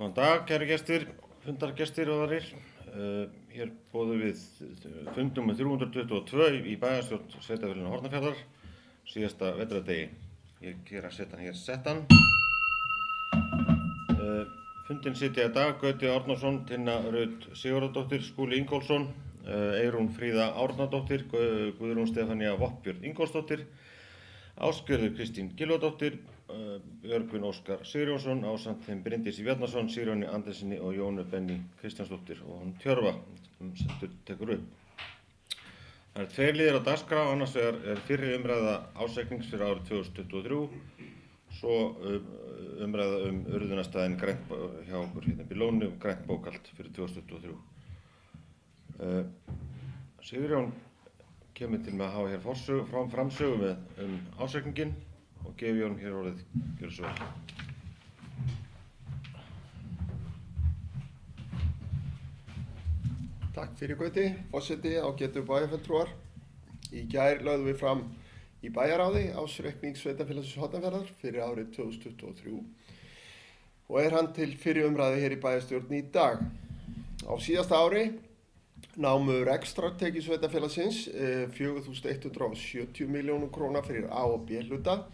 Góðan dag, kæru gestir, fundargestir og aðrir. Hér boðum við fund númer 322 í bæjarstjórn Sveitarfélaginu Hornafjarðar, síðasta vetrardegi. Ég ger að setja hann hér settan. Fundin sitja í dag Gauti Árnason, Tinna Rut Sigurðardóttir, Skúli Ingólfsson, Eyrún Fríða Árnadóttir, Guðrún Stefánía Voppbjörn Ingólfsdóttir, Ásgerður Kristín Gylfadóttir, Björgvin Óskar Sigurjónsson ásamt þeim Bryndísi Bjarnason, Sigurjóni Andersinni og Jónu Benný Kristjánsdóttir og hún Tjörva sem tekur upp. Það eru tveir liðir á dagskrá, annars vegar fyrri umræða ársreiknings fyrir árið 2023, svo umræða urðunarstaðinn hjá okkur hérna í Lóni grænt bókhald fyrir 2023. Sigurjón kemur til með að hafa hér framsögu með ársreikninginn og gefi Jón hér orðið, gjörðu svo vel. Takk fyrir Gauti, forseti, ágætu bæjarfulltrúar. Í gær lögðum við fram í bæjarráði ársreikning Sveitarfélagsins Hornafjarðar fyrir árið 2023 og er hann til fyrri umræðu hér í bæjarstjórn í dag. Á síðasta ári námu rekstrartekjur Sveitarfélagsins 4.170 milljónum króna fyrir A og B hluta,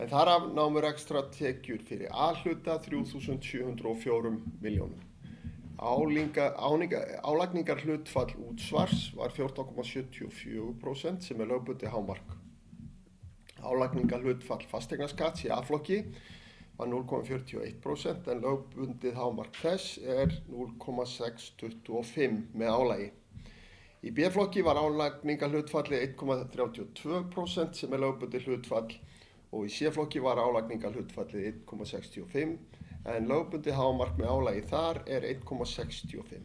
en þar af námu rekstrartekjur fyrir A hluta 3.704 milljónum. Álagningar hlutfall útsvars var 14,74% sem lögbundið hámark. Álagningar hlutfall fasteignaskatts í A-flokki var 0,41% en lögbundið hámark þess er 0,625 með álagi. Í B-flokki var álagningar hlutfalli 1,32% sem lögbundið hlutfall og í C-flokki var álagningar hlutfalli 1,65 en lögbundið hámark með álagi þar er 1,65.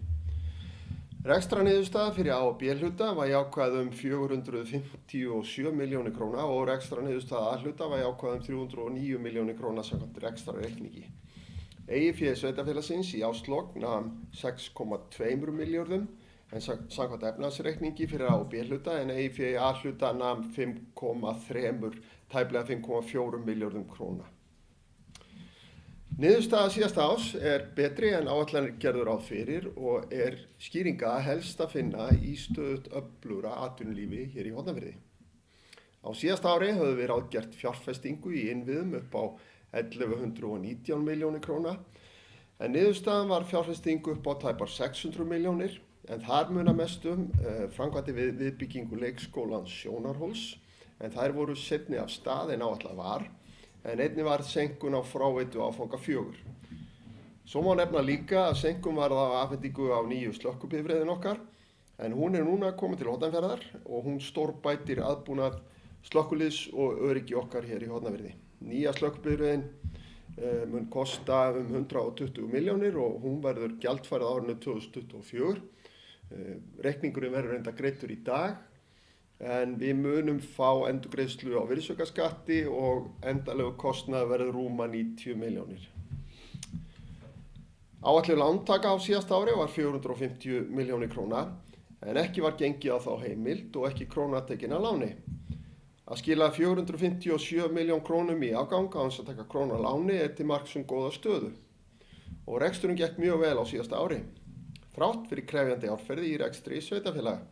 Rekstrarniðurstaða fyrir A og B hluta var jákvæð 457 milljónir króna og rekstrarniðurstaða A hluta var jákvæð 309 milljónir króna samkvæmt rekstrarreikningi. Eigið fé sveitarfélagsins í árslok nam 6,2 milljörðum en samkvæmt efnahagsreikningi fyrir A og B hluta en eigið fé í A hluta nam 5,3, tæplega 5,4 milljörðum króna. Niðurstaða síðasta árs er betri en áætlanir gerðu ráð fyrir og er skýringa helst að finna í stöðugt öflugra atvinnulífi hér í Hornafirði. Á síðasta ári höfum við ráðgert fjárfestingu í innviðum upp á 1119 milljónir króna en niðurstaðan var fjárfestingu upp á tæpar 600 milljónir en þar munar mest framkvæmdir við viðbyggingu leikskólans Sjónarhóls en þær voru seinni af stað en áætlað var. En einnig var seinkun á fráveitu áfanga 4. Svo má nefna líka að seinkun varð á afhendingu á nýju slökkubifreiðin okkar, en hún er núna komin til Hornafjarðar og hún stórbætir aðbúnað slökkuliðs og öryggi okkar hér í Hornafirði. Nýja slökkubifreiðin mun kosta 120 milljónir og hún verður gjaldfærð á árinu 2024. Reikningurinn verður enda greiddur í dag. En við munum fá endurgreiðslu á virðisaukaskatti og endanlegu kostnaður verður rúma 90 milljónir. Áætluð lántaka á síðasta ári var 450 milljónir króna en ekki var gengið á þá heimild og ekki króna tekin að láni. Að skila 457 milljón krónum í afgang án þess að taka krónu að láni er til marks góða stöðu. Og reksturinn gekk mjög vel á síðasta ári. Þrátt fyrir krefjandi árferði í rekstri sveitarfélaga.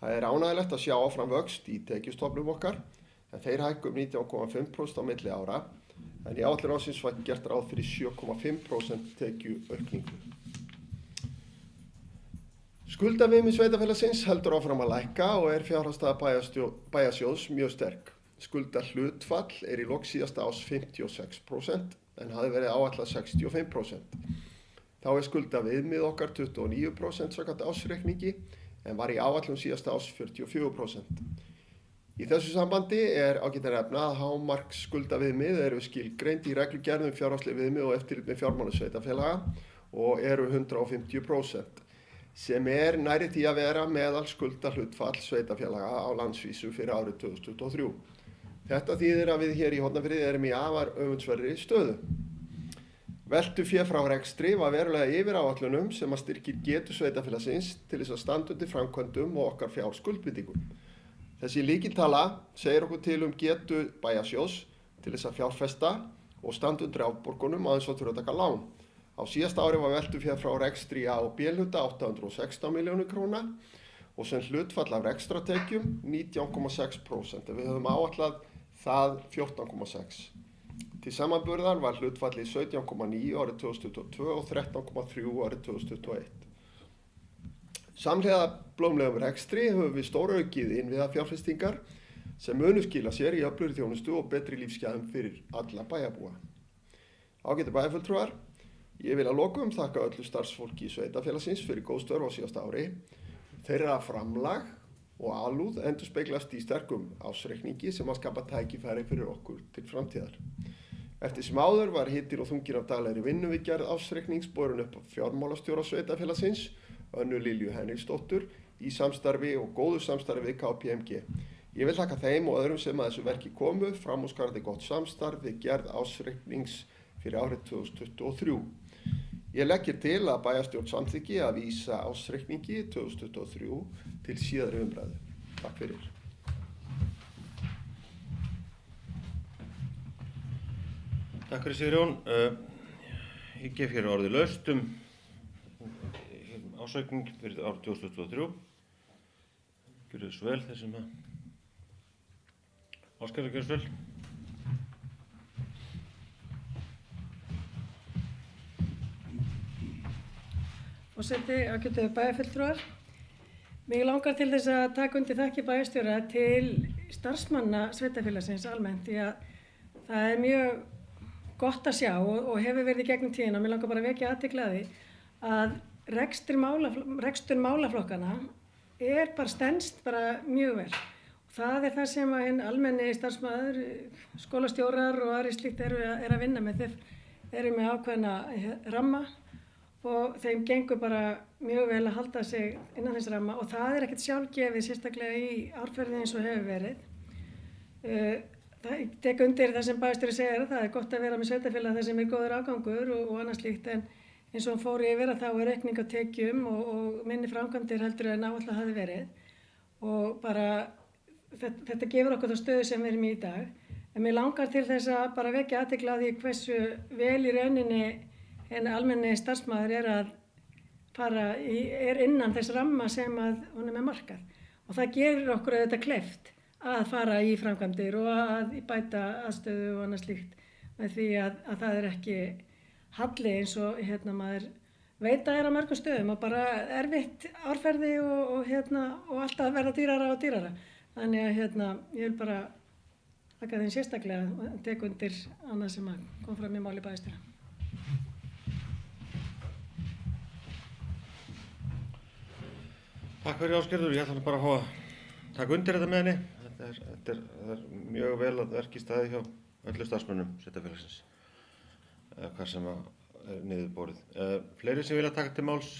Það er ánægjulegt að sjá áfram vöxt í tekjustofnum okkar, en þeir hækku 19,5% á milli ára, en í áætlun ársins var gert ráð fyrir 7,5% tekjuaukningu. Skuldaviðmið sveitarfélagsins heldur áfram að lækka og er fjárhagsstaða bæjarsjóðs mjög sterk. Skuldahlutfall er í lok síðasta árs 56% en hafði verið áætlað 65%. Þá er skuldaviðmið okkar 29% samkvæmt ársreikningi, en var í áætlun síðasta árs 44%. Í þessu sambandi er ágætt að nefna að hámark skuldaviðmið eru skilgreind í reglugerðum fjárhagsleg viðmið og eftirlit með fjármálum sveitarfélaga og eru 150%, sem er nærri því að vera meðal skuldahlutfall sveitarfélaga á landsvísu fyrir árið 2023. Þetta þýðir að við hér í Hornafirði erum í afar öfundsverðri stöðu. Veltufé frá rekstri var verulega yfir áætlunum sem að styrkir getu sveitarfélagsins til þess að standa undir framkvæmdum og okkar fjárskuldbindingum. Þessi lykiltala segir okkur til getu bæjarsjóðs til þess að fjárfesta og standa undir afborgunum aðeins að þurfa að taka lán. Á síðasta ári var veltufé frá rekstri A og B-hluta 816 milljónir króna og sem hlutfall af rekstratekjum 19,6%. Við höfum áætlað það 14,6%. Til samanburðar var hlutfallið 17,9 árið 2022 og 13,3 árið 2021. Samhliða blómlegum rekstri höfum við stóraukið innviðafjárfestingar sem munu skila sér í öflugri þjónustu og betri lífsgæðum fyrir alla bæjarbúa. Ágætu bæjarfulltrúar, ég vil að lokum þakka öllu starfsfólki sveitarfélagsins fyrir góð störf á síðasta ári. Þeirra framlag og alúð endurspeglast í sterkum ársreikningi sem að skapa tækifæri fyrir okkur til framtíðar. Eftir sem áður var hitinn og þunginn af daglegri vinnu við gerð ársreiknings borin upp af fjármálastjóra sveitarfélagsins, Önnu Lilju Henriksdóttur, í samstarfi og góðu samstarfi við KPMG. Ég vil þakka þeim og öðrum sem að þessu verki komu, framúrskarandi gott samstarf við gerð ársreiknings fyrir árið 2023. Ég legg hér til að bæjarstjórn samþykki að vísa ársreikningi 2023 til síðari umræðu. Takk fyrir. Takk fyrir Sigurjón. Ég gef hér orðið laust ársreikning fyrir árið 2023. Gjörðu svo vel þeir sem Óskar, gjörðu svo vel. Forseti, ágætu bæjarfulltrúar. Mig langar til þess að taka undir þakkir bæjarstjóra til starfsmanna sveitarfélagsins almennt því að það mjög gott að sjá og hefur verið í gegnum tíðina og mig langar bara að vekja athygli á því að rekstur málaflokkana bara stenst bara mjög vel. Það það sem að hinn almenni starfsmaður, skólastjórar og aðrir slíkt eru að vinna með. Þeir eru með ákveðna ramma og þeim gengur bara mjög vel að halda sig innan þess ramma og það ekkert sjálfgefið sérstaklega í árferði eins og hefur verið. Það tek undir það sem bæjarstjóri segir, það gott að vera með sveitarfélag þar sem góður afgangur og annað slíkt en eins og hann fór yfir að þá aukning á tekjum og minni framkvæmdir heldur en áætlað hafði verið og bara þetta gefur okkur þá stöðu sem við erum í dag. En mér langar til þess að bara vekja athygli á því hversu vel í rauninni en almenni starfsmaður er innan þess ramma sem að honum er markað. Og það gerir okkur auðvitað kleift að fara í framkvæmdir og að bæta aðstöðu og annað slíkt með því að það ekki halli eins og maður veit að á mörgum stöðum og bara erfitt árferði og alltaf verða dýrara og dýrara. Þannig að ég vil bara þakka þeim sérstaklega og tek undir annað sem kom fram í máli bæjarstjóra. Takk fyrir Ásgerður, ég ætla bara að fá að taka undir þetta með henni. Þetta er mjög vel að verki staðið hjá öllu starfsmönnum sveitarfélagsins, hvað sem er niður borið. Fleiri sem vilja taka til máls?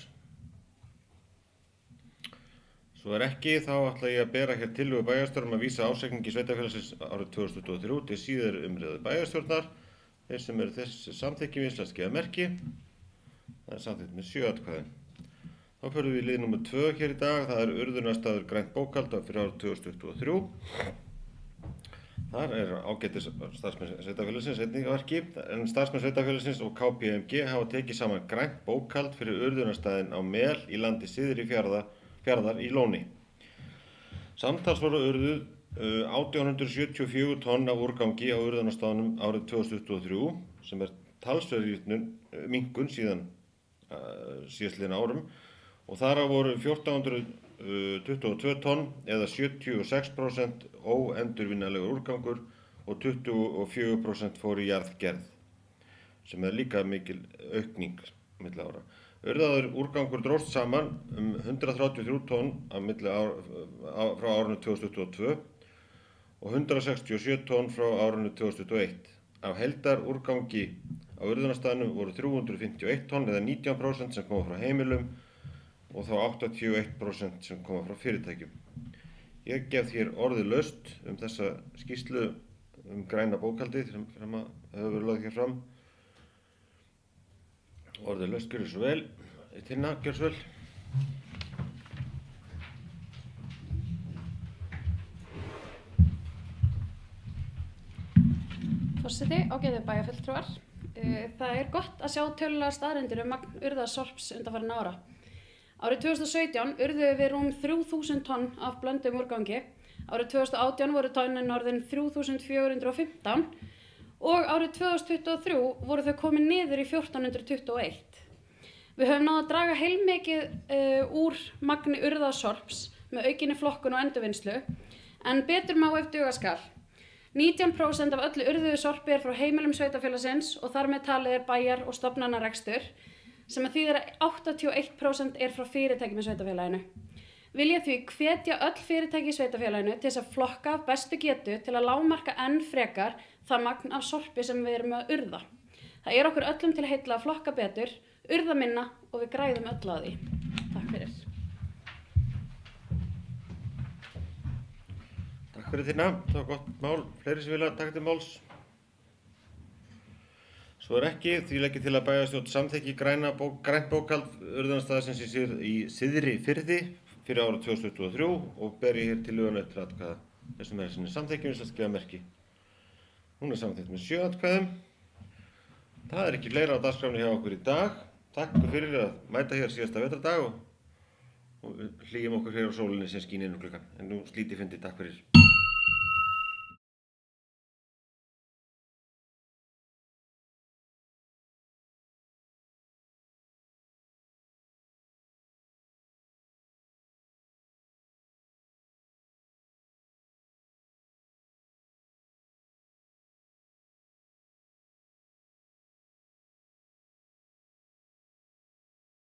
Svo ekki, þá ætla ég að bera hér tillögu bæjarstjórnar að vísa ársreikningi sveitarfélagsins árið 2023 til síðari umræðu bæjarstjórnar. Þeir sem eru þess samþykki vinslast gefa merki. Það er samþykkt með 7 atkvæðum. Þá förum við í lið númer 2 hér í dag, það er urðunarstaður grænt bókhald fyrir árið 2023. Þar er ágætis starfsmenn sveitarfélagsins einnig að verki, en starfsmenn sveitarfélagsins og KPMG hafa tekið saman grænt bókhald fyrir urðunarstaðinn á Mel í landi syðri fjarðar í Lóni. Samtals voru urðuð 1874 tonn af úrgangi á urðunarstaðnum árið 2023, sem er talsverð minnkun síðan síðastliðin árum. Og þar voru 1422 tonn eða 76% óendurvinnanlegur úrgangur og 24% fór í jarðgerð, sem er líka mikil aukning milli ára. Urðaður úrgangur dróst saman 133 tonn frá árinu 2022 og 167 tonn frá árinu 2021. Af heildarúrgangi á urðunarstaðnum voru 351 tonn eða 19% sem koma frá heimilum og þá 81% sem koma frá fyrirtækjum. Ég gef þér orðið laust þessa skýrslu græna bókhaldið sem hefur verið lögð hér fram. Orðið laust, gjörðu svo vel. Tinna, gjörðu svo vel. Forseti, ágætu bæjarfulltrúar. Það er gott að sjá tölulegar staðreyndir magn urðasorps undanfarin ára. Árið 2017 urðuðu við rúm 3000 tonn af blönduðum úrgangi, árið 2018 voru tonnin orðin 3415 og árið 2023 voru þau komin niður í 1421. Við höfum náð að draga heilmikið úr magni urðasorps með aukinni flokkun og endurvinnslu, en betur má ef duga skal. 19% af öllu urðuðu sorpi frá heimilum sveitarfélagsins og þar með talið bæjar- og stofnanarekstur, sem að þýðir að 81% frá fyrirtækjum í sveitarfélaginu. Vil ég því hvetja öll fyrirtæki í sveitarfélaginu til þess að flokka af bestu getu til að lágmarka enn frekar það magn af sorpi sem við erum að urða. Það okkur öllum til heilla að flokka betur, urða minna og við græðum öll á því. Takk fyrir. Takk fyrir þína, það var gott mál. Fleiri sem vilja taka til máls? Svo ekki, því legg ég til að bæjarstjórn samþykki grænt bókhald urðunarstaðarins í Syðri Firði fyrir árið 2023 og ber ég hér tillöguna eftir atkvæða. Þessum sinni samþykkjum við að gefa merki. Hún samþykkt með 7 atkvæðum. Það ekki fleira á dagskránni hjá okkur í dag. Takk fyrir að mæta hér síðasta vetrardag og hlýjum okkur hér á sólinni sem skín inn klukkan. En nú slíti fundi, takk fyrir.